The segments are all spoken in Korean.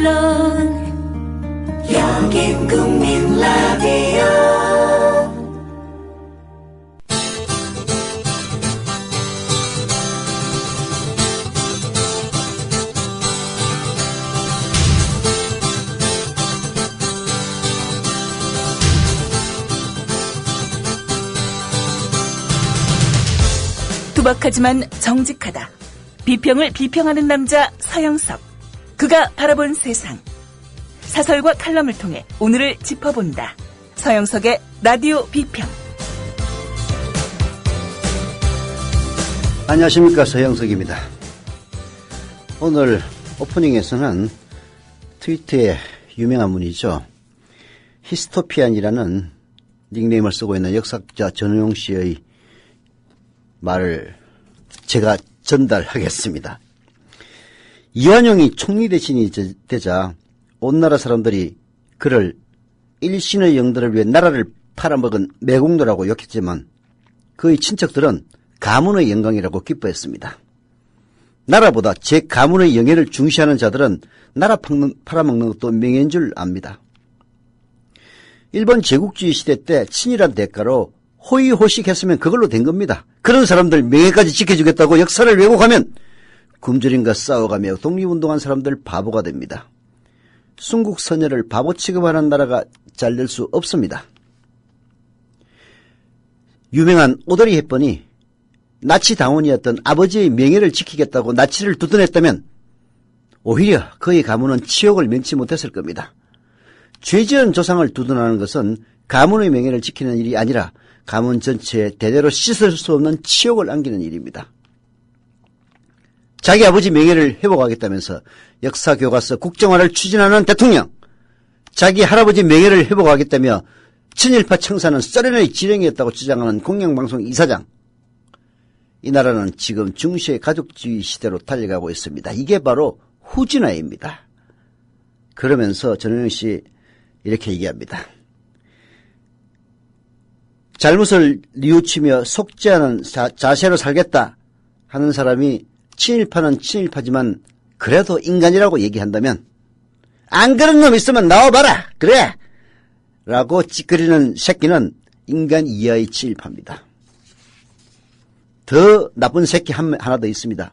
물론 여긴 국민 라디오. 투박하지만 정직하다. 비평을 비평하는 남자 서영석. 그가 바라본 세상. 사설과 칼럼을 통해 오늘을 짚어본다. 서영석의 라디오 비평. 안녕하십니까, 서영석입니다. 오늘 오프닝에서는 트위터의 유명한 분이죠. 히스토피안이라는 닉네임을 쓰고 있는 역사학자 전우용 씨의 말을 제가 전달하겠습니다. 이완용이 총리 대신이 되자 온 나라 사람들이 그를 일신의 영들을 위해 나라를 팔아먹은 매국노라고 욕했지만 그의 친척들은 가문의 영광이라고 기뻐했습니다. 나라보다 제 가문의 영예를 중시하는 자들은 나라 팔아먹는 것도 명예인 줄 압니다. 일본 제국주의 시대 때 친일한 대가로 호의호식했으면 그걸로 된 겁니다. 그런 사람들 명예까지 지켜주겠다고 역사를 왜곡하면 굶주림과 싸워가며 독립운동한 사람들 바보가 됩니다. 순국 선열을 바보 취급하는 나라가 잘 될 수 없습니다. 유명한 오더리 헵번이 나치 당원이었던 아버지의 명예를 지키겠다고 나치를 두둔했다면 오히려 그의 가문은 치욕을 면치 못했을 겁니다. 죄지은 조상을 두둔하는 것은 가문의 명예를 지키는 일이 아니라 가문 전체에 대대로 씻을 수 없는 치욕을 안기는 일입니다. 자기 아버지 명예를 회복하겠다면서 역사교과서 국정화를 추진하는 대통령, 자기 할아버지 명예를 회복하겠다며 친일파 청사는 소련의 지령이었다고 주장하는 공영방송 이사장. 이 나라는 지금 중시의 가족주의 시대로 달려가고 있습니다. 이게 바로 후진화입니다. 그러면서 전우영 씨 이렇게 얘기합니다. 잘못을 뉘우치며 속지 않은 자세로 살겠다 하는 사람이 친일파는 친일파지만 그래도 인간이라고 얘기한다면 안 그런 놈 있으면 나와봐라 그래 라고 찌끄리는 새끼는 인간 이하의 친일파입니다. 더 나쁜 새끼 하나 더 있습니다.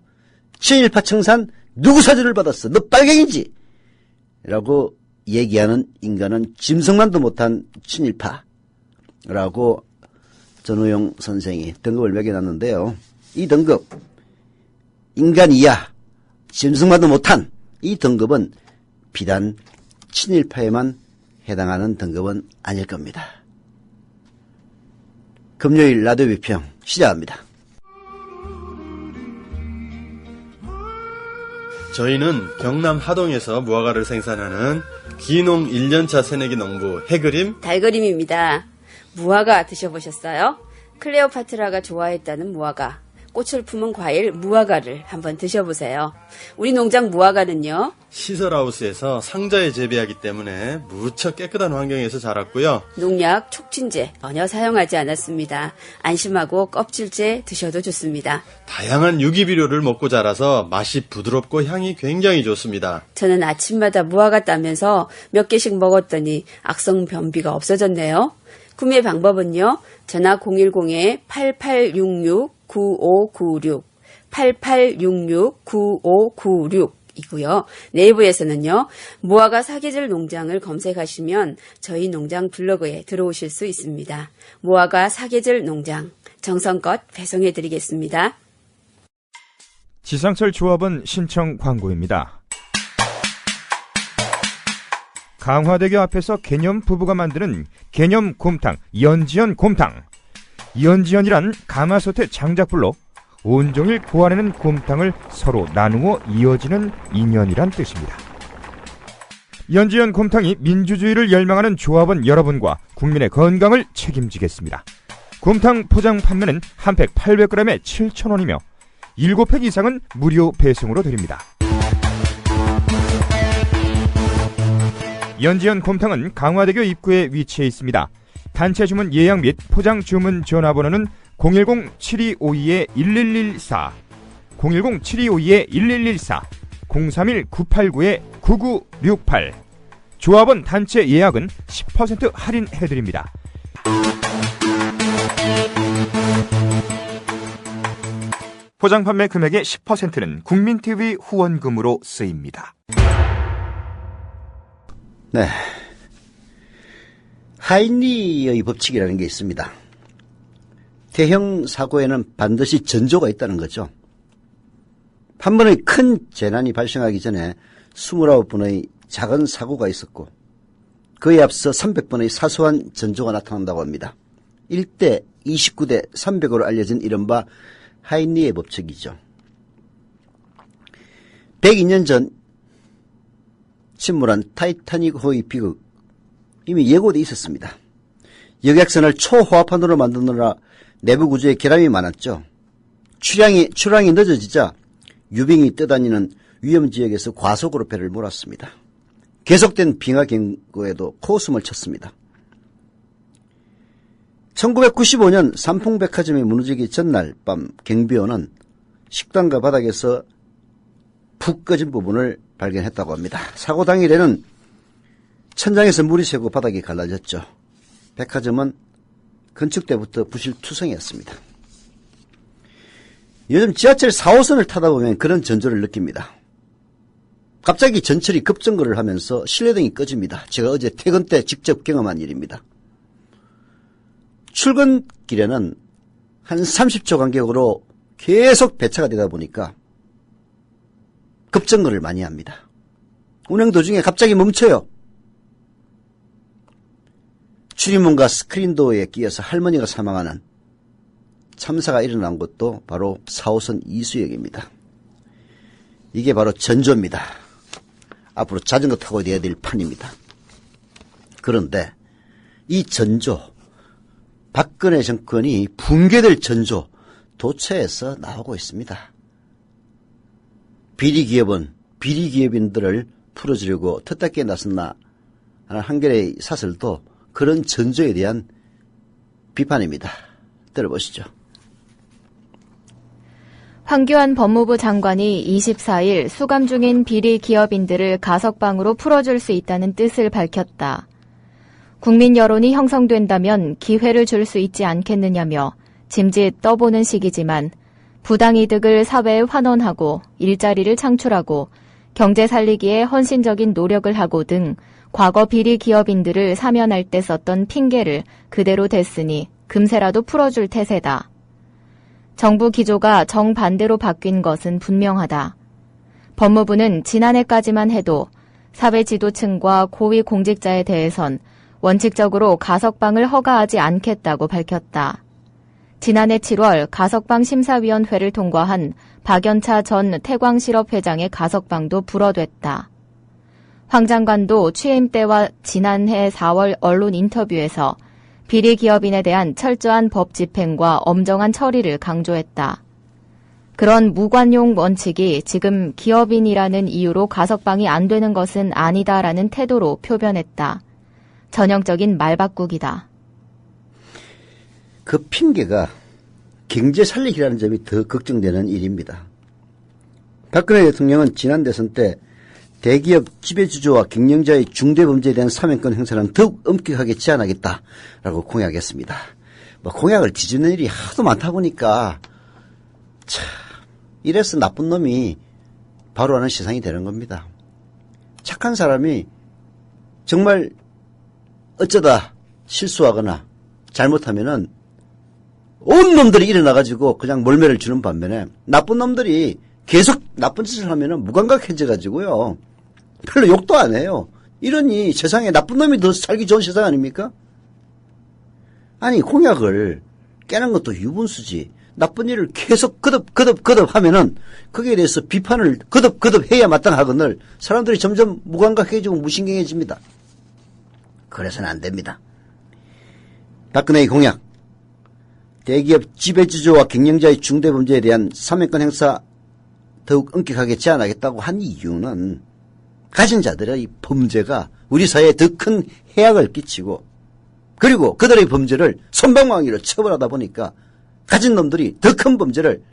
친일파 청산 누구 사주를 받았어? 너 빨갱이지? 라고 얘기하는 인간은 짐승만도 못한 친일파라고 전우용 선생이 등급을 매겨놨는데요. 이 등급, 인간 이하, 짐승만도 못한 이 등급은 비단 친일파에만 해당하는 등급은 아닐 겁니다. 금요일 라디오 비평 시작합니다. 저희는 경남 하동에서 무화과를 생산하는 기농 1년차 새내기 농부 해그림, 달그림입니다. 무화과 드셔보셨어요? 클레오파트라가 좋아했다는 무화과, 꽃을 품은 과일 무화과를 한번 드셔보세요. 우리 농장 무화과는요, 시설하우스에서 상자에 재배하기 때문에 무척 깨끗한 환경에서 자랐고요. 농약, 촉진제 전혀 사용하지 않았습니다. 안심하고 껍질째 드셔도 좋습니다. 다양한 유기비료를 먹고 자라서 맛이 부드럽고 향이 굉장히 좋습니다. 저는 아침마다 무화과 따면서 몇 개씩 먹었더니 악성 변비가 없어졌네요. 구매 방법은요, 전화 010-8866-9596, 8866-9596 이고요. 네이버에서는요, 무화과 사계절 농장을 검색하시면 저희 농장 블로그에 들어오실 수 있습니다. 무화과 사계절 농장 정성껏 배송해드리겠습니다. 지상철 조합원 신청 광고입니다. 강화대교 앞에서 개념 부부가 만드는 개념 곰탕, 연지연 곰탕. 연지연이란 가마솥의 장작불로 온종일 구워내는 곰탕을 서로 나누어 이어지는 인연이란 뜻입니다. 연지연 곰탕이 민주주의를 열망하는 조합원 여러분과 국민의 건강을 책임지겠습니다. 곰탕 포장 판매는 한 팩 800g에 7,000원이며 7팩 이상은 무료 배송으로 드립니다. 연지연 곰탕은 강화대교 입구에 위치해 있습니다. 단체 주문 예약 및 포장 주문 전화번호는 010-7252-1114, 010-7252-1114, 031-989-9968. 조합원 단체 예약은 10% 할인해드립니다. 포장 판매 금액의 10%는 국민TV 후원금으로 쓰입니다. 네. 하인리의 법칙이라는 게 있습니다. 대형 사고에는 반드시 전조가 있다는 거죠. 한 번의 큰 재난이 발생하기 전에 29번의 작은 사고가 있었고 그에 앞서 300번의 사소한 전조가 나타난다고 합니다. 1대 29대 300으로 알려진 이른바 하인리의 법칙이죠. 102년 전 침몰한 타이타닉호의 비극 이미 예고돼 있었습니다. 여객선을 초호화판으로 만드느라 내부 구조에 결함이 많았죠. 출항이 늦어지자 유병이 떠다니는 위험지역에서 과속으로 배를 몰았습니다. 계속된 빙하 경고에도 코웃음을 쳤습니다. 1995년 삼풍백화점이 무너지기 전날 밤 경비원은 식당가 바닥에서 푹 꺼진 부분을 발견했다고 합니다. 사고 당일에는 천장에서 물이 새고 바닥이 갈라졌죠. 백화점은 건축 때부터 부실투성이었습니다. 요즘 지하철 4호선을 타다 보면 그런 전조를 느낍니다. 갑자기 전철이 급정거를 하면서 실내등이 꺼집니다. 제가 어제 퇴근 때 직접 경험한 일입니다. 출근길에는 한 30초 간격으로 계속 배차가 되다 보니까 급정거를 많이 합니다. 운행 도중에 갑자기 멈춰요. 출입문과 스크린도어에 끼어서 할머니가 사망하는 참사가 일어난 곳도 바로 4호선 이수역입니다. 이게 바로 전조입니다. 앞으로 자전거 타고 내야 될 판입니다. 그런데 이 전조, 박근혜 정권이 붕괴될 전조 도처에서 나오고 있습니다. 비리기업인들을 풀어주려고 텃닫기에 나섰나 하는 한겨레의 사설도 그런 전조에 대한 비판입니다. 들어보시죠. 황교안 법무부 장관이 24일 수감 중인 비리 기업인들을 가석방으로 풀어줄 수 있다는 뜻을 밝혔다. 국민 여론이 형성된다면 기회를 줄 수 있지 않겠느냐며 짐짓 떠보는 시기지만 부당이득을 사회에 환원하고 일자리를 창출하고 경제 살리기에 헌신적인 노력을 하고 등 과거 비리 기업인들을 사면할 때 썼던 핑계를 그대로 댔으니 금세라도 풀어줄 태세다. 정부 기조가 정반대로 바뀐 것은 분명하다. 법무부는 지난해까지만 해도 사회 지도층과 고위 공직자에 대해선 원칙적으로 가석방을 허가하지 않겠다고 밝혔다. 지난해 7월 가석방 심사위원회를 통과한 박연차 전 태광실업 회장의 가석방도 불어됐다. 황 장관도 취임 때와 지난해 4월 언론 인터뷰에서 비리 기업인에 대한 철저한 법 집행과 엄정한 처리를 강조했다. 그런 무관용 원칙이 지금 기업인이라는 이유로 가석방이 안 되는 것은 아니다라는 태도로 표변했다. 전형적인 말바꾸기다. 그 핑계가 경제 살리기라는 점이 더 걱정되는 일입니다. 박근혜 대통령은 지난 대선 때 대기업 지배주주와 경영자의 중대범죄에 대한 사면권 행사는 더욱 엄격하게 제한하겠다라고 공약했습니다. 공약을 뒤집는 일이 하도 많다 보니까 참 이래서 나쁜 놈이 바로 하는 세상이 되는 겁니다. 착한 사람이 정말 어쩌다 실수하거나 잘못하면은 온 놈들이 일어나가지고 그냥 몰매를 주는 반면에 나쁜 놈들이 계속 나쁜 짓을 하면은 무감각해져가지고요. 별로 욕도 안 해요. 이러니 세상에 나쁜 놈이 더 살기 좋은 세상 아닙니까? 아니 공약을 깨는 것도 유분수지. 나쁜 일을 계속 거듭 하면은 거기에 대해서 비판을 거듭 해야 마땅하거늘 사람들이 점점 무감각해지고 무신경해집니다. 그래서는 안 됩니다. 박근혜의 공약, 대기업 지배주주와 경영자의 중대범죄에 대한 사면권 행사 더욱 엄격하게 제한하겠다고 한 이유는 가진 자들의 범죄가 우리 사회에 더 큰 해악을 끼치고 그리고 그들의 범죄를 솜방망이로 처벌하다 보니까 가진 놈들이 더 큰 범죄를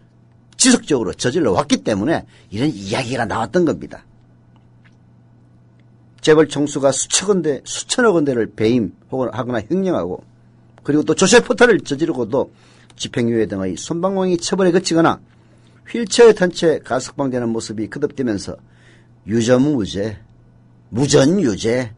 지속적으로 저질러 왔기 때문에 이런 이야기가 나왔던 겁니다. 재벌 총수가 수천억 원대를 배임 혹은 하거나 횡령하고 그리고 또 조세포탈을 저지르고도 집행유예 등의 솜방망이 처벌에 그치거나 휠체어에 탄 채 가석방되는 모습이 거듭되면서 유전무죄, 무전유죄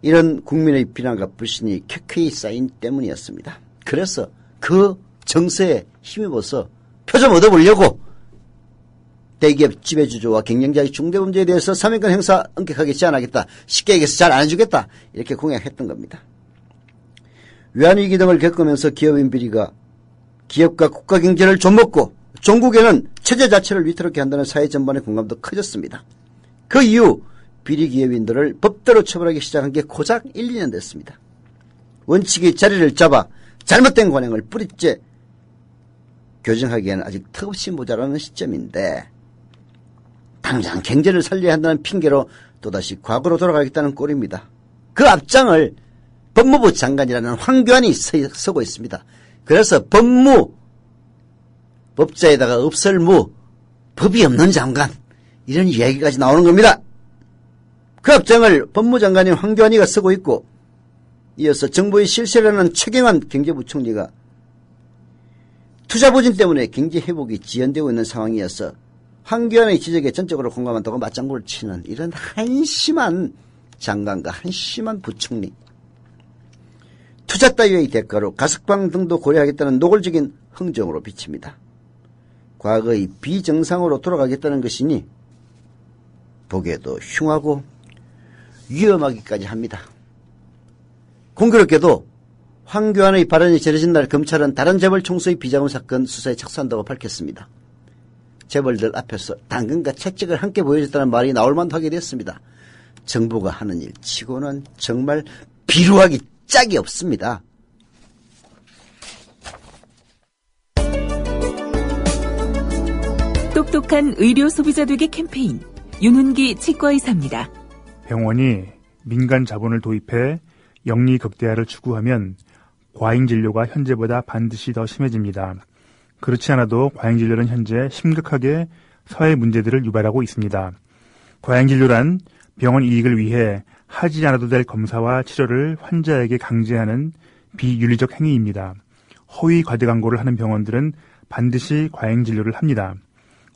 이런 국민의 비난과 불신이 켜켜이 쌓인 때문이었습니다. 그래서 그 정세에 힘입어서 표 좀 얻어보려고 대기업 지배주조와 경영자의 중대범죄에 대해서 사면권 행사 엄격하게 제한하겠다. 쉽게 얘기해서 잘 안 해주겠다. 이렇게 공약했던 겁니다. 외환위기 등을 겪으면서 기업인 비리가 기업과 국가 경제를 좀먹고 종국에는 체제 자체를 위태롭게 한다는 사회 전반의 공감도 커졌습니다. 그 이후 비리 기업인들을 법대로 처벌하기 시작한 게 고작 1, 2년 됐습니다. 원칙이 자리를 잡아 잘못된 관행을 뿌리째 교정하기에는 아직 턱없이 모자라는 시점인데 당장 경제를 살려야 한다는 핑계로 또다시 과거로 돌아가겠다는 꼴입니다. 그 앞장을 법무부 장관이라는 황교안이 서고 있습니다. 그래서 법자에다가 없설무, 법이 없는 장관 이런 이야기까지 나오는 겁니다. 그 앞장을 법무장관인 황교안이가 서고 있고 이어서 정부의 실세라는 최경환 경제부총리가 투자부진 때문에 경제 회복이 지연되고 있는 상황이어서 황교안의 지적에 전적으로 공감한다고 맞장구를 치는 이런 한심한 장관과 한심한 부총리. 투자 따위의 대가로 가석방 등도 고려하겠다는 노골적인 흥정으로 비칩니다. 과거의 비정상으로 돌아가겠다는 것이니 보기에도 흉하고 위험하기까지 합니다. 공교롭게도 황교안의 발언이 전해진 날 검찰은 다른 재벌 총수의 비자금 사건 수사에 착수한다고 밝혔습니다. 재벌들 앞에서 당근과 채찍을 함께 보여줬다는 말이 나올 만도 하게 됐습니다. 정부가 하는 일 치고는 정말 비루하기 짝이 없습니다. 똑똑한 의료 소비자 되기 캠페인 윤훈기 치과의사입니다. 병원이 민간 자본을 도입해 영리 극대화를 추구하면 과잉 진료가 현재보다 반드시 더 심해집니다. 그렇지 않아도 과잉 진료는 현재 심각하게 사회 문제들을 유발하고 있습니다. 과잉 진료란 병원 이익을 위해 하지 않아도 될 검사와 치료를 환자에게 강제하는 비윤리적 행위입니다. 허위 과대 광고를 하는 병원들은 반드시 과잉 진료를 합니다.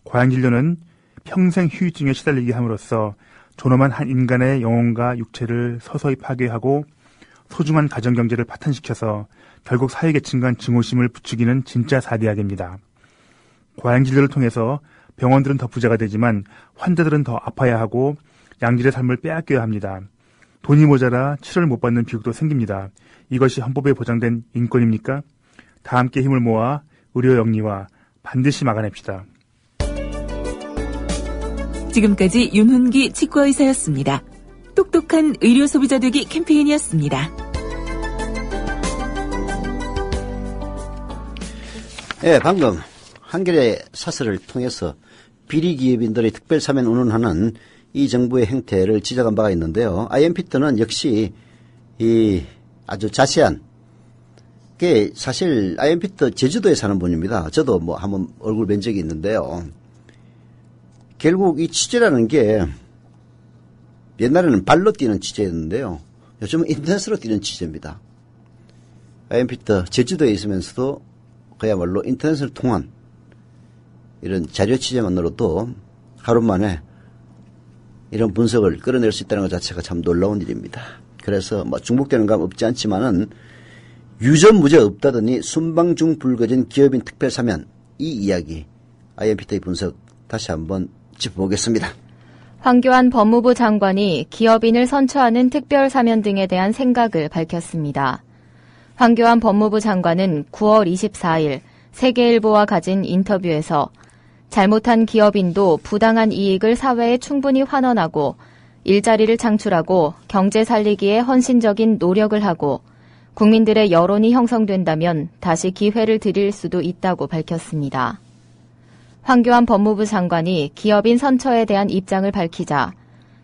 과잉 진료는 평생 후유증에 시달리게 함으로써 존엄한 한 인간의 영혼과 육체를 서서히 파괴하고 소중한 가정경제를 파탄시켜서 결국 사회계층 간 증오심을 부추기는 진짜 사대악입니다. 과잉진료를 통해서 병원들은 더 부자가 되지만 환자들은 더 아파야 하고 양질의 삶을 빼앗겨야 합니다. 돈이 모자라 치료를 못 받는 비극도 생깁니다. 이것이 헌법에 보장된 인권입니까? 다 함께 힘을 모아 의료 영리화 반드시 막아냅시다. 지금까지 윤훈기 치과의사였습니다. 똑똑한 의료 소비자 되기 캠페인이었습니다. 예, 방금 한겨레 사설을 통해서 비리 기업인들의 특별 사면 운운하는 이 정부의 행태를 지적한 바가 있는데요. 아이엠피터는 역시 이 아주 자세한 게 사실 아이엠피터 제주도에 사는 분입니다. 저도 뭐 한번 얼굴 뵌 적이 있는데요. 결국 이 취재라는 게 옛날에는 발로 뛰는 취재였는데요. 요즘은 인터넷으로 뛰는 취재입니다. 아이엠피터 제주도에 있으면서도 그야말로 인터넷을 통한 이런 자료 취재만으로도 하루 만에 이런 분석을 끌어낼 수 있다는 것 자체가 참 놀라운 일입니다. 그래서 뭐 중복되는 감 없지 않지만은 유전무죄 없다더니 순방중 불거진 기업인 특별 사면 이 이야기 아이엠피터의 분석 다시 한번 짚어보겠습니다. 황교안 법무부 장관이 기업인을 선처하는 특별 사면 등에 대한 생각을 밝혔습니다. 황교안 법무부 장관은 9월 24일 세계일보와 가진 인터뷰에서 잘못한 기업인도 부당한 이익을 사회에 충분히 환원하고 일자리를 창출하고 경제 살리기에 헌신적인 노력을 하고 국민들의 여론이 형성된다면 다시 기회를 드릴 수도 있다고 밝혔습니다. 황교안 법무부 장관이 기업인 선처에 대한 입장을 밝히자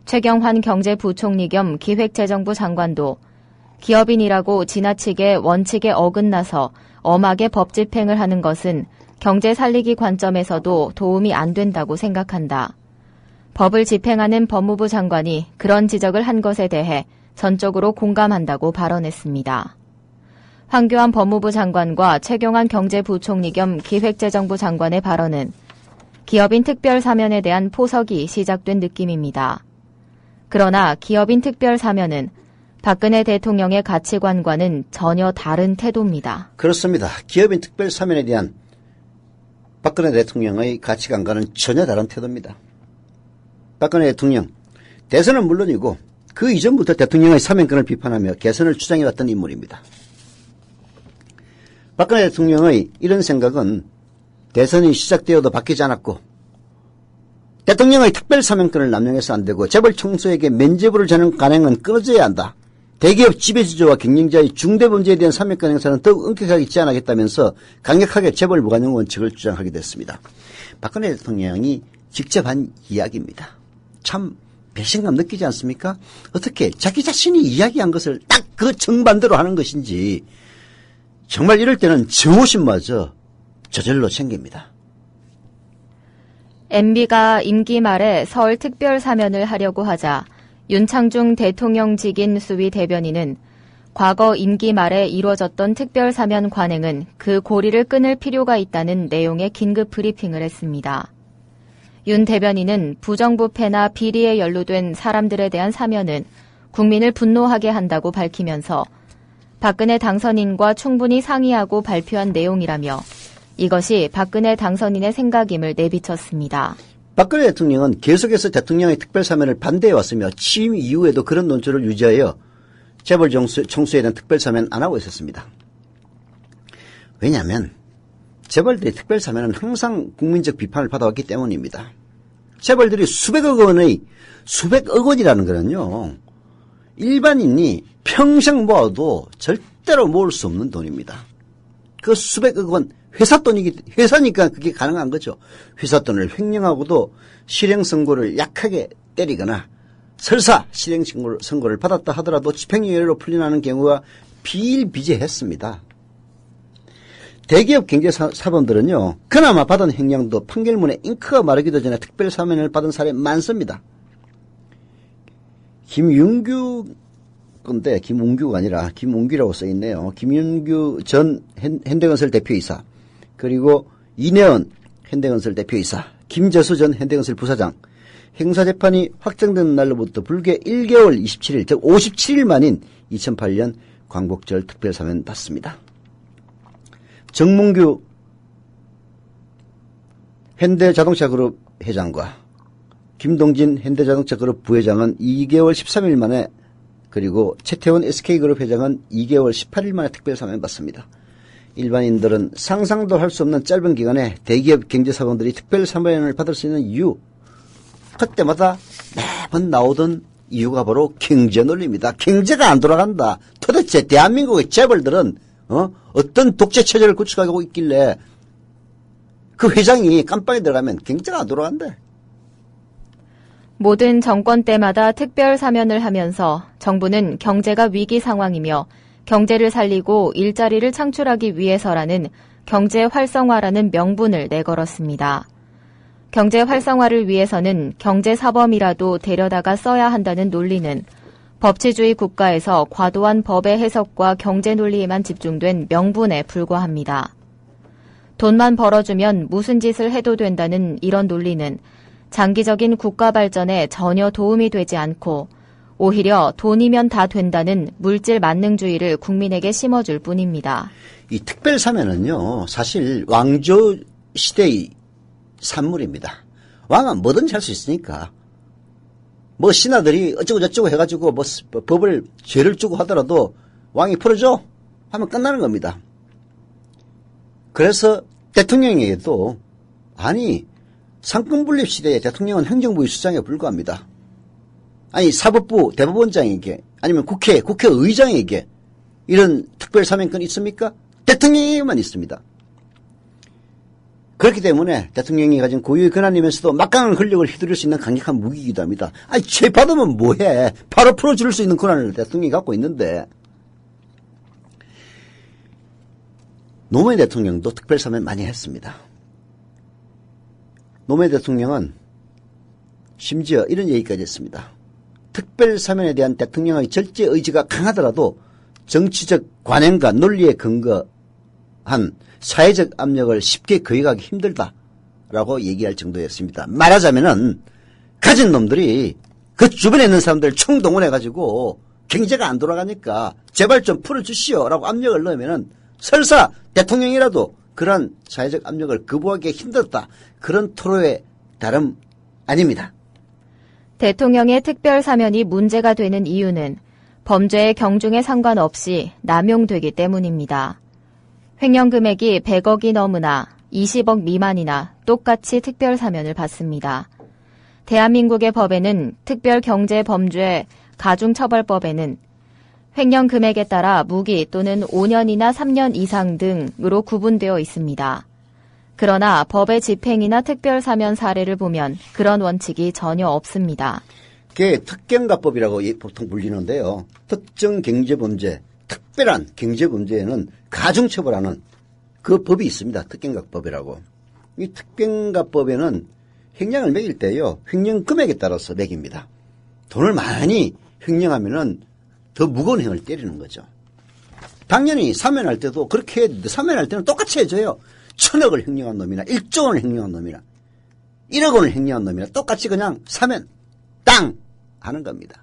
최경환 경제부총리 겸 기획재정부 장관도 기업인이라고 지나치게 원칙에 어긋나서 엄하게 법 집행을 하는 것은 경제 살리기 관점에서도 도움이 안 된다고 생각한다. 법을 집행하는 법무부 장관이 그런 지적을 한 것에 대해 전적으로 공감한다고 발언했습니다. 황교안 법무부 장관과 최경환 경제부총리 겸 기획재정부 장관의 발언은 기업인 특별 사면에 대한 포석이 시작된 느낌입니다. 그러나 기업인 특별 사면은 박근혜 대통령의 가치관과는 전혀 다른 태도입니다. 그렇습니다. 기업인 특별 사면에 대한 박근혜 대통령의 가치관과는 전혀 다른 태도입니다. 박근혜 대통령, 대선은 물론이고 그 이전부터 대통령의 사면권을 비판하며 개선을 주장해왔던 인물입니다. 박근혜 대통령의 이런 생각은 대선이 시작되어도 바뀌지 않았고 대통령의 특별 사면권을 남용해서 안 되고 재벌 총수에게 면죄부를 주는 관행은 끊어져야 한다. 대기업 지배주주와 경영자의 중대 문제에 대한 사면권 행사는 더욱 엄격하게 제한하겠다면서 강력하게 재벌 무관용 원칙을 주장하게 됐습니다. 박근혜 대통령이 직접 한 이야기입니다. 참 배신감 느끼지 않습니까? 어떻게 자기 자신이 이야기한 것을 딱 그 정반대로 하는 것인지 정말 이럴 때는 정오심마저 저절로 챙깁니다. MB가 임기 말에 서울 특별 사면을 하려고 하자 윤창중 대통령 직인 수위 대변인은 과거 임기 말에 이루어졌던 특별 사면 관행은 그 고리를 끊을 필요가 있다는 내용의 긴급 브리핑을 했습니다. 윤 대변인은 부정부패나 비리에 연루된 사람들에 대한 사면은 국민을 분노하게 한다고 밝히면서 박근혜 당선인과 충분히 상의하고 발표한 내용이라며 이것이 박근혜 당선인의 생각임을 내비쳤습니다. 박근혜 대통령은 계속해서 대통령의 특별사면을 반대해왔으며 취임 이후에도 그런 논조를 유지하여 재벌 총수에 대한 특별사면 안 하고 있었습니다. 왜냐하면 재벌들의 특별사면은 항상 국민적 비판을 받아왔기 때문입니다. 재벌들이 수백억 원이라는 거는요. 일반인이 평생 모아도 절대로 모을 수 없는 돈입니다. 그 수백억 원 회사니까 그게 가능한 거죠. 회사 돈을 횡령하고도 실행선고를 약하게 때리거나 설사 실행선고를 받았다 하더라도 집행유예로 풀려나는 경우가 비일비재했습니다. 대기업 경제사범들은요. 그나마 받은 횡령도 판결문에 잉크가 마르기도 전에 특별사면을 받은 사례 많습니다. 김윤규 건데 김웅규가 아니라 김웅규라고 써있네요. 김윤규 전 현대건설 대표이사, 그리고 이내원 현대건설 대표이사, 김재수 전 현대건설 부사장, 행사재판이 확정된 날로부터 불과 1개월 27일, 즉 57일 만인 2008년 광복절 특별사면 받습니다. 정몽규 현대자동차그룹 회장과 김동진 현대자동차그룹 부회장은 2개월 13일 만에, 그리고 최태원 SK그룹 회장은 2개월 18일 만에 특별사면 받습니다. 일반인들은 상상도 할 수 없는 짧은 기간에 대기업 경제사범들이 특별사면을 받을 수 있는 이유, 그때마다 매번 나오던 이유가 바로 경제 논리입니다. 경제가 안 돌아간다. 도대체 대한민국의 재벌들은 어떤 독재 체제를 구축하고 있길래 그 회장이 깜빵에 들어가면 경제가 안 돌아간대. 모든 정권 때마다 특별 사면을 하면서 정부는 경제가 위기 상황이며 경제를 살리고 일자리를 창출하기 위해서라는 경제 활성화라는 명분을 내걸었습니다. 경제 활성화를 위해서는 경제사범이라도 데려다가 써야 한다는 논리는 법치주의 국가에서 과도한 법의 해석과 경제 논리에만 집중된 명분에 불과합니다. 돈만 벌어주면 무슨 짓을 해도 된다는 이런 논리는 장기적인 국가 발전에 전혀 도움이 되지 않고 오히려 돈이면 다 된다는 물질 만능주의를 국민에게 심어줄 뿐입니다. 이 특별사면은요, 사실 왕조 시대의 산물입니다. 왕은 뭐든지 할 수 있으니까. 뭐 신하들이 어쩌고저쩌고 해가지고 뭐 법을 죄를 주고 하더라도 왕이 풀어줘 하면 끝나는 겁니다. 그래서 대통령에게도, 아니 상권분립 시대에 대통령은 행정부의 수장에 불과합니다. 아니 사법부 대법원장에게, 아니면 국회의장에게 이런 특별사면권이 있습니까? 대통령에게만 있습니다. 그렇기 때문에 대통령이 가진 고유의 권한이면서도 막강한 권력을 휘두를 수 있는 강력한 무기이기도 합니다. 아니 죄 받으면 뭐해. 바로 풀어줄 수 있는 권한을 대통령이 갖고 있는데. 노무현 대통령도 특별사면 많이 했습니다. 노무현 대통령은 심지어 이런 얘기까지 했습니다. 특별사면에 대한 대통령의 절제 의지가 강하더라도 정치적 관행과 논리에 근거한 사회적 압력을 쉽게 거역하기 힘들다라고 얘기할 정도였습니다. 말하자면은 가진 놈들이 그 주변에 있는 사람들 총동원해가지고 경제가 안 돌아가니까 제발 좀 풀어주시오라고 압력을 넣으면은 설사 대통령이라도 그런 사회적 압력을 거부하기 힘들었다. 그런 토로의 다름 아닙니다. 대통령의 특별사면이 문제가 되는 이유는 범죄의 경중에 상관없이 남용되기 때문입니다. 횡령 금액이 100억이 넘으나 20억 미만이나 똑같이 특별사면을 받습니다. 대한민국의 법에는 특별경제범죄 가중처벌법에는 횡령 금액에 따라 무기 또는 5년이나 3년 이상 등으로 구분되어 있습니다. 그러나 법의 집행이나 특별사면 사례를 보면 그런 원칙이 전혀 없습니다. 그게 특경가법이라고 보통 불리는데요. 특정 경제범죄, 특별한 경제범죄에는 가중처벌하는 그 법이 있습니다. 특경가법이라고. 이 특경가법에는 횡령을 매길 때요. 횡령 금액에 따라서 매깁니다. 돈을 많이 횡령하면은 더 무거운 형을 때리는 거죠. 당연히 사면할 때도 그렇게 했는데 사면할 때는 똑같이 해줘요. 1000억을 횡령한 놈이나 1조 원을 횡령한 놈이나 1억 원을 횡령한 놈이나 똑같이 그냥 사면 땅 하는 겁니다.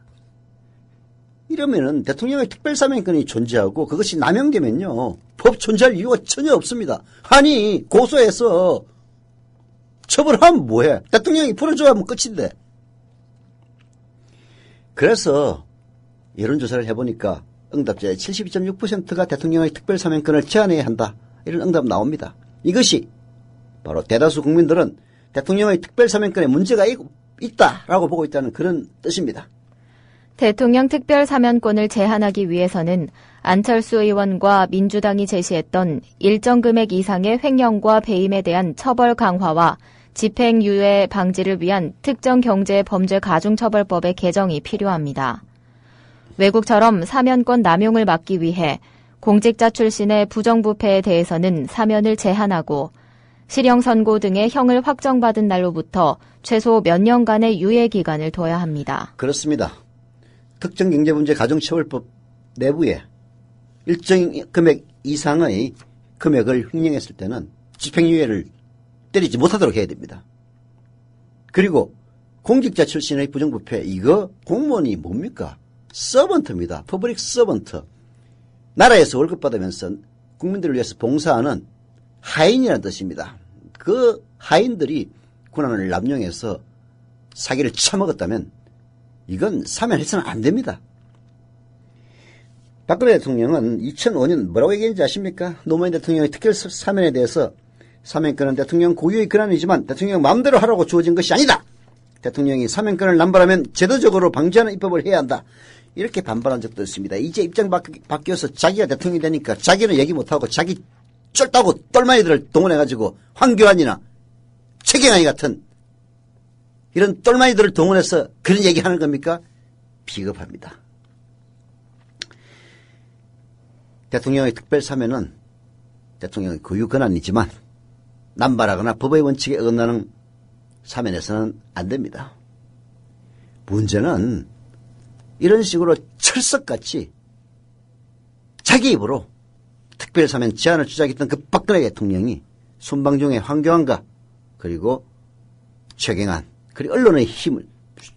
이러면은 대통령의 특별사면권이 존재하고 그것이 남용되면요. 법 존재할 이유가 전혀 없습니다. 아니 고소해서 처벌하면 뭐해. 대통령이 풀어줘야 하면 끝인데. 그래서 여론조사를 해보니까 응답자의 72.6%가 대통령의 특별사면권을 제한해야 한다. 이런 응답 나옵니다. 이것이 바로 대다수 국민들은 대통령의 특별사면권에 문제가 있다라고 보고 있다는 그런 뜻입니다. 대통령 특별사면권을 제한하기 위해서는 안철수 의원과 민주당이 제시했던 일정 금액 이상의 횡령과 배임에 대한 처벌 강화와 집행유예 방지를 위한 특정경제범죄 가중처벌법의 개정이 필요합니다. 외국처럼 사면권 남용을 막기 위해 공직자 출신의 부정부패에 대해서는 사면을 제한하고 실형 선고 등의 형을 확정받은 날로부터 최소 몇 년간의 유예 기간을 둬야 합니다. 그렇습니다. 특정경제범죄 가중처벌법 내부에 일정 금액 이상의 금액을 횡령했을 때는 집행유예를 때리지 못하도록 해야 됩니다. 그리고 공직자 출신의 부정부패, 이거 공무원이 뭡니까? 서번트입니다. 퍼블릭 서번트. 나라에서 월급 받으면서 국민들을 위해서 봉사하는 하인이라는 뜻입니다. 그 하인들이 권한을 남용해서 사기를 쳐먹었다면 이건 사면해서는 안 됩니다. 박근혜 대통령은 2005년 뭐라고 얘기했는지 아십니까? 노무현 대통령의 특별사면에 대해서 사면권은 대통령 고유의 권한이지만 대통령 마음대로 하라고 주어진 것이 아니다. 대통령이 사면권을 남발하면 제도적으로 방지하는 입법을 해야 한다. 이렇게 반발한 적도 있습니다. 이제 입장 바뀌어서 자기가 대통령이 되니까 자기는 얘기 못하고 자기 쫄따고 똘마니들을 동원해가지고 황교안이나 최경환이 같은 이런 똘마니들을 동원해서 그런 얘기하는 겁니까? 비겁합니다. 대통령의 특별사면은 대통령의 고유 권한이지만 남발하거나 법의 원칙에 어긋나는 사면에서는 안 됩니다. 문제는 이런 식으로 철석같이 자기 입으로 특별사면 제한을 주장했던 그 박근혜 대통령이 순방중에 황교안과 그리고 최경환 그리고 언론의 힘을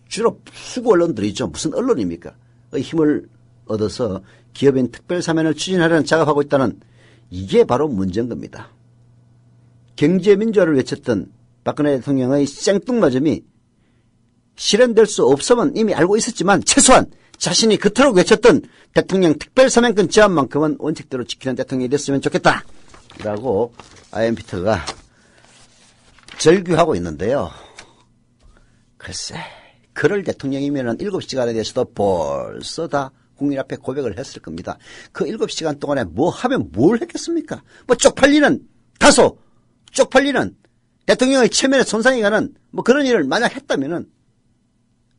주로 수구 언론들이죠. 무슨 언론입니까? 그 힘을 얻어서 기업인 특별사면을 추진하려는 작업하고 있다는 이게 바로 문제인 겁니다. 경제민주화를 외쳤던 박근혜 대통령의 생뚱맞음이 실현될 수 없음은 이미 알고 있었지만 최소한 자신이 그토록 외쳤던 대통령 특별사면권 제한만큼은 원칙대로 지키는 대통령이 됐으면 좋겠다 라고 IMPT가 절규하고 있는데요. 글쎄 그럴 대통령이면 7시간에 대해서도 벌써 다 국민 앞에 고백을 했을 겁니다. 그 7시간 동안에 뭐 하면 뭘 했겠습니까? 뭐 다소 쪽팔리는 대통령의 체면에 손상이 가는 뭐 그런 일을 만약 했다면은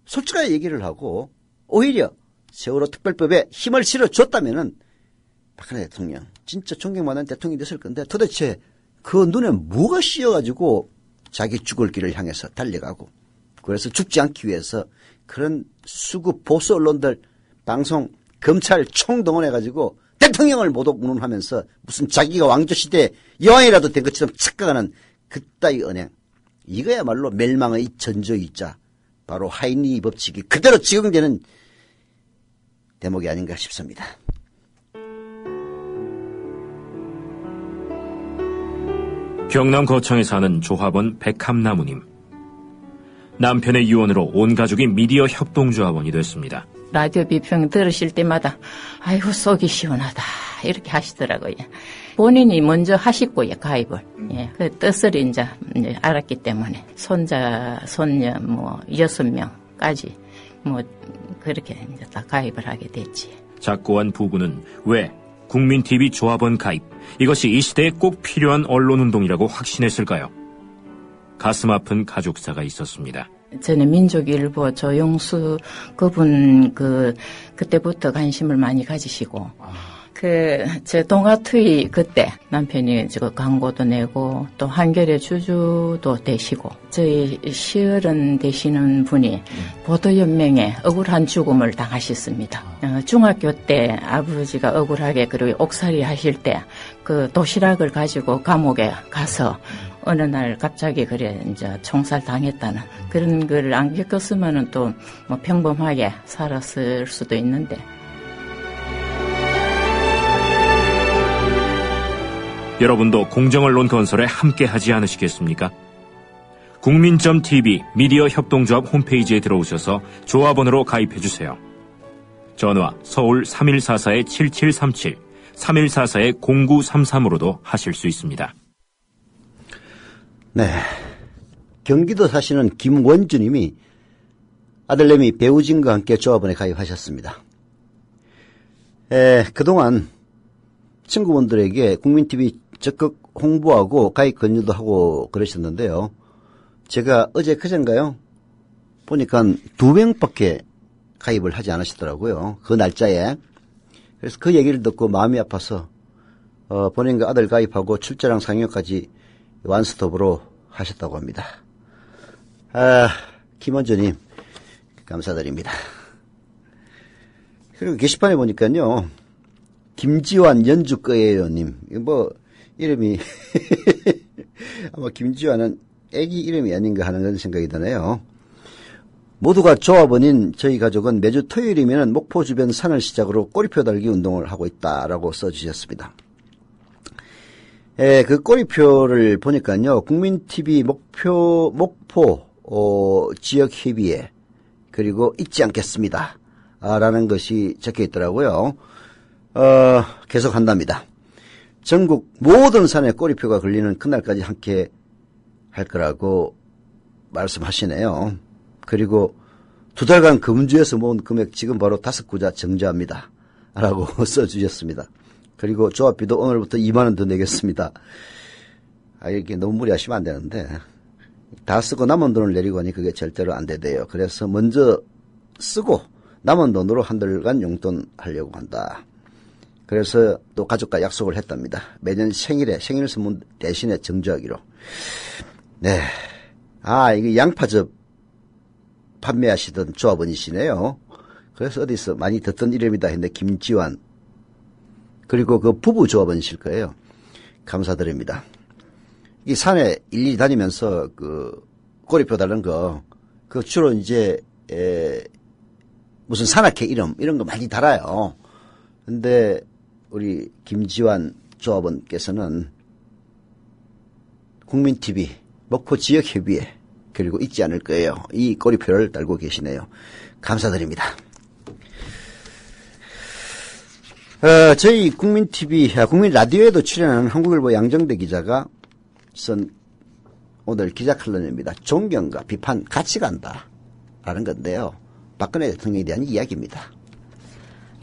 솔직하게 얘기를 하고 오히려 세월호 특별법에 힘을 실어줬다면은 박근혜 대통령 진짜 존경받는 대통령이 됐을 건데 도대체 그 눈에 뭐가 씌어가지고 자기 죽을 길을 향해서 달려가고 그래서 죽지 않기 위해서 그런 수구 보수 언론들 방송 검찰 총동원해가지고 대통령을 모독 운운하면서 무슨 자기가 왕조시대 여왕이라도 된 것처럼 착각하는 그따위 언행. 이거야말로 멸망의 전조이자 바로 하이니 법칙이 그대로 적용되는 대목이 아닌가 싶습니다. 경남 거창에 사는 조합원 백함나무님. 남편의 유언으로 온 가족이 미디어 협동조합원이 됐습니다. 라디오 비평 들으실 때마다 아이고 속이 시원하다 이렇게 하시더라고요. 본인이 먼저 하시고요 가입을. 예, 그 뜻을 이제 알았기 때문에 손자 손녀 6명까지 그렇게 이제 다 가입을 하게 됐지. 작고한 부부는 왜 국민TV 조합원 가입 이것이 이 시대에 꼭 필요한 언론운동이라고 확신했을까요? 가슴 아픈 가족사가 있었습니다. 저는 민족일보 조영수 그분 그때부터 관심을 많이 가지시고 저 동아투이 그때 남편이 광고도 내고 또 한겨레 주주도 되시고 저희 시어른 되시는 분이 보도연맹에 억울한 죽음을 당하셨습니다. 중학교 때 아버지가 억울하게 그리고 옥살이 하실 때 그 도시락을 가지고 감옥에 가서 어느 날 갑자기 그래 이제 총살 당했다는 그런 걸 안 겪었으면은 또 평범하게 살았을 수도 있는데. 여러분도 공정언론 건설에 함께하지 않으시겠습니까? 국민.tv 미디어 협동조합 홈페이지에 들어오셔서 조합원으로 가입해주세요. 전화 서울 3144-7737, 3144-0933으로도 하실 수 있습니다. 네. 경기도 사시는 김원주님이 아들내미 배우진과 함께 조합원에 가입하셨습니다. 그동안 친구분들에게 국민TV 적극 홍보하고 가입 권유도 하고 그러셨는데요. 제가 어제 그젠가요? 보니까 2명밖에 가입을 하지 않으시더라고요. 그 날짜에. 그래서 그 얘기를 듣고 마음이 아파서 본인과 아들 가입하고 출자랑 상여까지 완스톱으로 하셨다고 합니다. 김원주님 감사드립니다. 그리고 게시판에 보니까요. 김지환 연주거예요님. 이름이 아마 김지환은 애기 이름이 아닌가 하는 그런 생각이 드네요. 모두가 조합원인 저희 가족은 매주 토요일이면 목포 주변 산을 시작으로 꼬리표 달기 운동을 하고 있다라고 써주셨습니다. 그 꼬리표를 보니까요. 국민TV 목포 지역협의회 그리고 잊지 않겠습니다. 라는 것이 적혀 있더라고요. 계속 한답니다. 전국 모든 산에 꼬리표가 걸리는 그날까지 함께 할 거라고 말씀하시네요. 그리고 2달간 금주에서 모은 금액 지금 바로 5구자 정지합니다. 라고 써주셨습니다. 그리고 조합비도 오늘부터 2만원 더 내겠습니다. 이렇게 너무 무리하시면 안 되는데 다 쓰고 남은 돈을 내리고 하니 그게 절대로 안 되대요. 그래서 먼저 쓰고 남은 돈으로 한 달간 용돈 하려고 한다. 그래서 또 가족과 약속을 했답니다. 매년 생일 선물 대신에 정주하기로. 네. 이게 양파즙 판매하시던 조합원이시네요. 그래서 어디서 많이 듣던 이름이다 했는데 김지환. 그리고 그 부부 조합원이실 거예요. 감사드립니다. 이 산에 일일이 다니면서 그 꼬리표 달는 거, 그 주로 이제 무슨 산악회 이름 이런 거 많이 달아요. 근데 우리 김지환 조합원께서는 국민TV 목포 지역협의회 그리고 잊지 않을 거예요. 이 꼬리표를 달고 계시네요. 감사드립니다. 저희 국민TV, 국민라디오에도 출연하는 한국일보 양정대 기자가 쓴 오늘 기자 칼럼입니다. 존경과 비판 같이 간다. 라는 건데요. 박근혜 대통령에 대한 이야기입니다.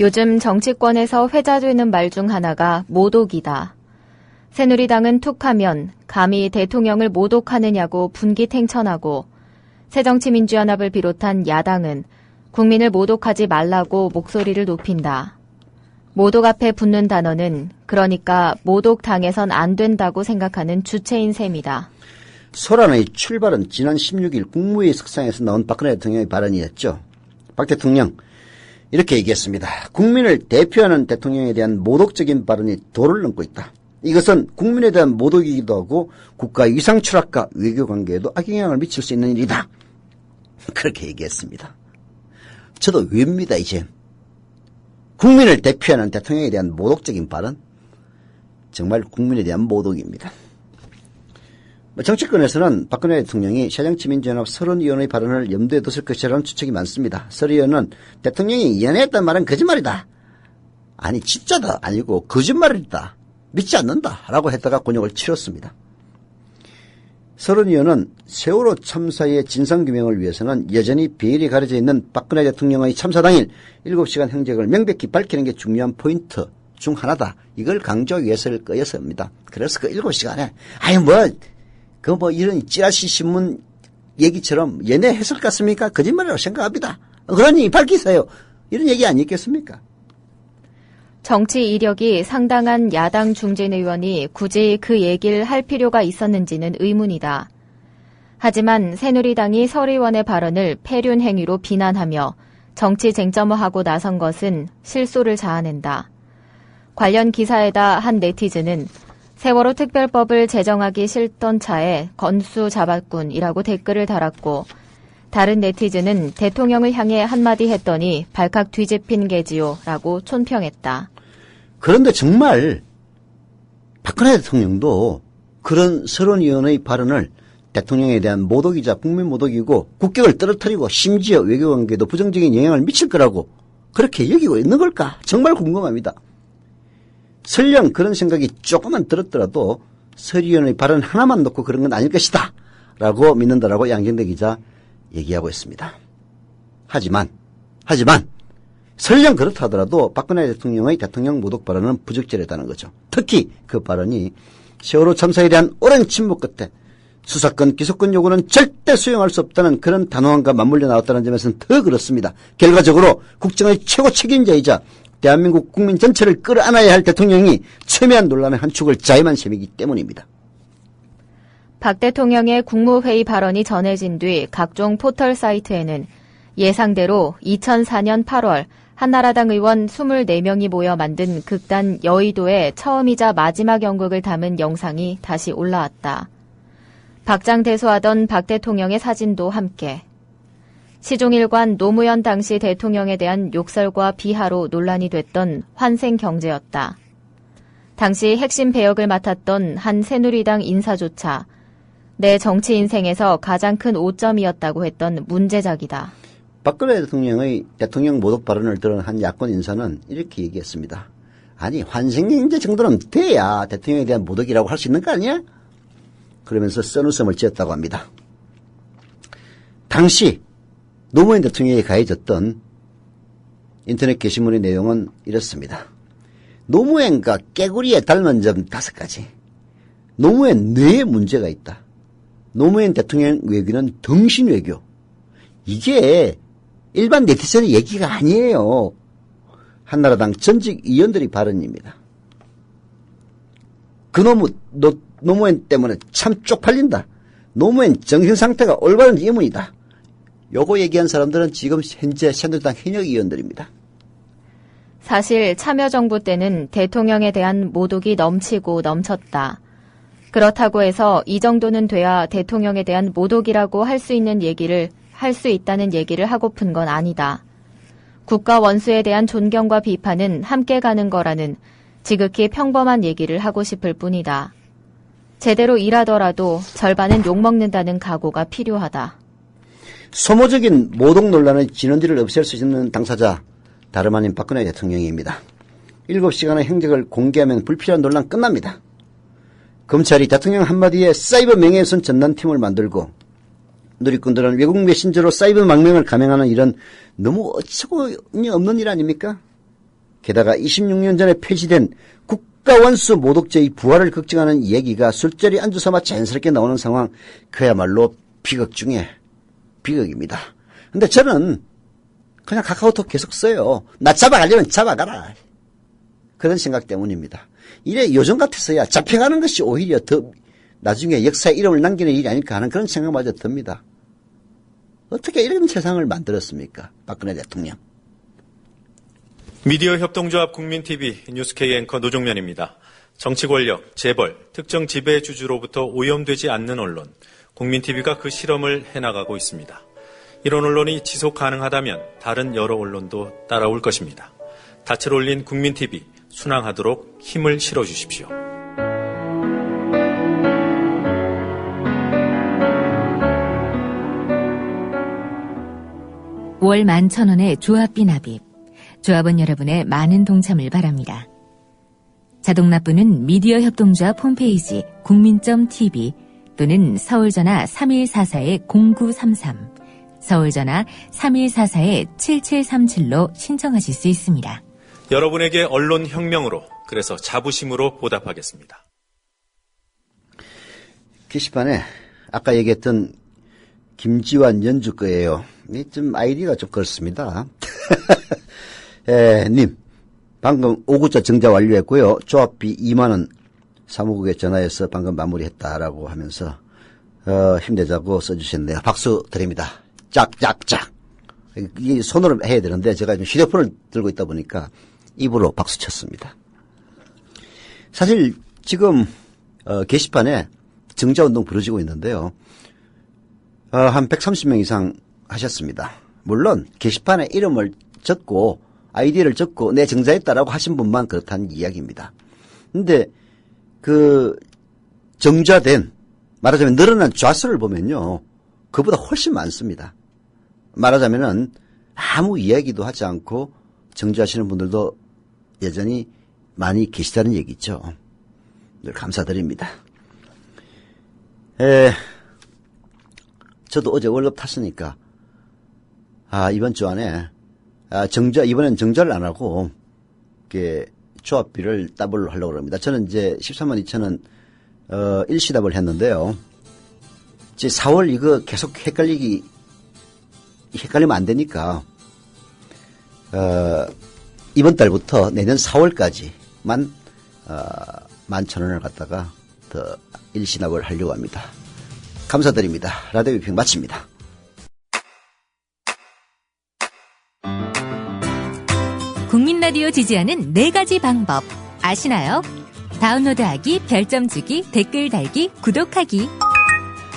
요즘 정치권에서 회자되는 말 중 하나가 모독이다. 새누리당은 툭하면 감히 대통령을 모독하느냐고 분기탱천하고 새정치민주연합을 비롯한 야당은 국민을 모독하지 말라고 목소리를 높인다. 모독 앞에 붙는 단어는 그러니까 모독당해선 안 된다고 생각하는 주체인 셈이다. 소란의 출발은 지난 16일 국무회의 석상에서 나온 박근혜 대통령의 발언이었죠. 박 대통령 이렇게 얘기했습니다. 국민을 대표하는 대통령에 대한 모독적인 발언이 도를 넘고 있다. 이것은 국민에 대한 모독이기도 하고 국가의 위상 추락과 외교관계에도 악영향을 미칠 수 있는 일이다. 그렇게 얘기했습니다. 저도 왜입니다. 이제 국민을 대표하는 대통령에 대한 모독적인 발언, 정말 국민에 대한 모독입니다. 정치권에서는 박근혜 대통령이 새정치민주연합 서른 의원의 발언을 염두에 뒀을 것이라는 추측이 많습니다. 서른 의원은 대통령이 연애했단 말은 거짓말이다. 아니 진짜다 아니고 거짓말이다. 믿지 않는다 라고 했다가 곤욕을 치렀습니다. 서른 의원은 세월호 참사의 진상규명을 위해서는 여전히 비일이 가려져 있는 박근혜 대통령의 참사 당일 7시간 행적을 명백히 밝히는 게 중요한 포인트 중 하나다. 이걸 강조하기 위해서일 거였습니다. 그래서 그 7시간에 이런 찌라시 신문 얘기처럼 연애했을 것 같습니까? 거짓말이라고 생각합니다. 그러니 밝히세요. 이런 얘기 아니겠습니까? 정치 이력이 상당한 야당 중진 의원이 굳이 그 얘기를 할 필요가 있었는지는 의문이다. 하지만 새누리당이 설 의원의 발언을 폐륜 행위로 비난하며 정치 쟁점화하고 나선 것은 실소를 자아낸다. 관련 기사에다 한 네티즌은 세월호 특별법을 제정하기 싫던 차에 건수 잡았군이라고 댓글을 달았고, 다른 네티즌은 대통령을 향해 한마디 했더니 발칵 뒤집힌 게지요라고 촌평했다. 그런데 정말 박근혜 대통령도 그런 서른 의원의 발언을 대통령에 대한 모독이자 국민 모독이고 국격을 떨어뜨리고 심지어 외교관계에도 부정적인 영향을 미칠 거라고 그렇게 여기고 있는 걸까? 정말 궁금합니다. 설령 그런 생각이 조금만 들었더라도 서 의원의 발언 하나만 놓고 그런 건 아닐 것이다 라고 믿는다라고 양정대 기자 얘기하고 있습니다. 하지만 설령 그렇다 하더라도 박근혜 대통령의 대통령 모독 발언은 부적절했다는 거죠. 특히 그 발언이 세월호 참사에 대한 오랜 침묵 끝에 수사권, 기소권 요구는 절대 수용할 수 없다는 그런 단호함과 맞물려 나왔다는 점에서는 더 그렇습니다. 결과적으로 국정의 최고 책임자이자 대한민국 국민 전체를 끌어안아야 할 대통령이 첨예한 논란의 한 축을 자임한 셈이기 때문입니다. 박 대통령의 국무회의 발언이 전해진 뒤 각종 포털 사이트에는 예상대로 2004년 8월 한나라당 의원 24명이 모여 만든 극단 여의도의 처음이자 마지막 연극을 담은 영상이 다시 올라왔다. 박장대소하던 박 대통령의 사진도 함께. 시종일관 노무현 당시 대통령에 대한 욕설과 비하로 논란이 됐던 환생경제였다. 당시 핵심 배역을 맡았던 한 새누리당 인사조차 내 정치 인생에서 가장 큰 오점이었다고 했던 문제작이다. 박근혜 대통령의 대통령 모독 발언을 들은 한 야권 인사는 이렇게 얘기했습니다. 아니 환생경제 정도는 돼야 대통령에 대한 모독이라고 할 수 있는 거 아니야? 그러면서 써웃음을 지었다고 합니다. 당시 노무현 대통령이 가해졌던 인터넷 게시물의 내용은 이렇습니다. 노무현과 깨구리에 닮은 점 5가지. 노무현 뇌에 문제가 있다. 노무현 대통령 외교는 덩신 외교. 이게 일반 네티즌의 얘기가 아니에요. 한나라당 전직 의원들의 발언입니다. 노무현 때문에 참 쪽팔린다. 노무현 정신상태가 올바른 의문이다. 요거 얘기한 사람들은 지금 현재 새누리당 현역 의원들입니다. 사실 참여정부 때는 대통령에 대한 모독이 넘치고 넘쳤다. 그렇다고 해서 이 정도는 돼야 대통령에 대한 모독이라고 할 수 있다는 얘기를 하고픈 건 아니다. 국가 원수에 대한 존경과 비판은 함께 가는 거라는 지극히 평범한 얘기를 하고 싶을 뿐이다. 제대로 일하더라도 절반은 욕먹는다는 각오가 필요하다. 소모적인 모독 논란의 진원지를 없앨 수 있는 당사자 다름 아닌 박근혜 대통령입니다. 7시간의 행적을 공개하면 불필요한 논란 끝납니다. 검찰이 대통령 한마디에 사이버 명예훼손 전담팀을 만들고 누리꾼들은 외국 메신저로 사이버 망명을 감행하는 이런 너무 어처구니 없는 일 아닙니까? 게다가 26년 전에 폐지된 국가원수 모독죄의 부활을 걱정하는 얘기가 술자리 안주삼아 자연스럽게 나오는 상황, 그야말로 비극 중에 비극입니다. 근데 저는 그냥 카카오톡 계속 써요. 나 잡아가려면 잡아가라. 그런 생각 때문입니다. 이래 요즘 같아서야 잡혀가는 것이 오히려 더 나중에 역사에 이름을 남기는 일이 아닐까 하는 그런 생각마저 듭니다. 어떻게 이런 세상을 만들었습니까? 박근혜 대통령. 미디어 협동조합 국민TV 뉴스K 앵커 노종면입니다. 정치 권력, 재벌, 특정 지배주주로부터 오염되지 않는 언론, 국민TV가 그 실험을 해나가고 있습니다. 이런 언론이 지속 가능하다면 다른 여러 언론도 따라올 것입니다. 닻을 올린 국민TV, 순항하도록 힘을 실어주십시오. 월 11,000원의 조합비 납입. 조합원 여러분의 많은 동참을 바랍니다. 자동납부는 미디어 협동조합 홈페이지 국민.tv 또는 서울전화 3144-0933, 서울전화 3144-7737로 신청하실 수 있습니다. 여러분에게 언론혁명으로, 그래서 자부심으로 보답하겠습니다. 게시판에 아까 얘기했던 김지환 연주 거예요. 좀 아이디가 좀 그렇습니다. 님, 방금 5구자 정자 완료했고요. 조합비 2만원 사무국에 전화해서 방금 마무리했다라고 하면서 힘내자고 써주셨네요. 박수 드립니다. 짝짝짝. 이게 손으로 해야 되는데 제가 지금 휴대폰을 들고 있다 보니까 입으로 박수 쳤습니다. 사실 지금 게시판에 정자운동 벌어지고 있는데요. 한 130명 이상 하셨습니다. 물론 게시판에 이름을 적고 아이디를 적고 내 정자했다라고 하신 분만 그렇다는 이야기입니다. 근데 그 정자된, 말하자면 늘어난 좌수를 보면요, 그보다 훨씬 많습니다. 말하자면은 아무 이야기도 하지 않고 정주하시는 분들도 여전히 많이 계시다는 얘기죠. 늘 감사드립니다. 저도 어제 월급 탔으니까 이번 주 안에 이번엔 정자를 안 하고 조합비를 더블로 하려고 합니다. 저는 이제 13만 2천원 일시답을 했는데요. 이제 4월 이거 계속 헷갈리면 안 되니까 이번 달부터 내년 4월까지만 11,000원을 갖다가 더 일시납을 하려고 합니다. 감사드립니다. 라디오 비평 마칩니다. 국민 라디오 지지하는 4가지 방법 아시나요? 다운로드하기, 별점 주기, 댓글 달기, 구독하기.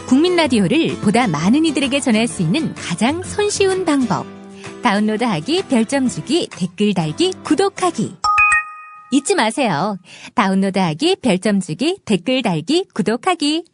국민 라디오를 보다 많은 이들에게 전할 수 있는 가장 손쉬운 방법. 다운로드하기, 별점 주기, 댓글 달기, 구독하기. 잊지 마세요. 다운로드하기, 별점 주기, 댓글 달기, 구독하기.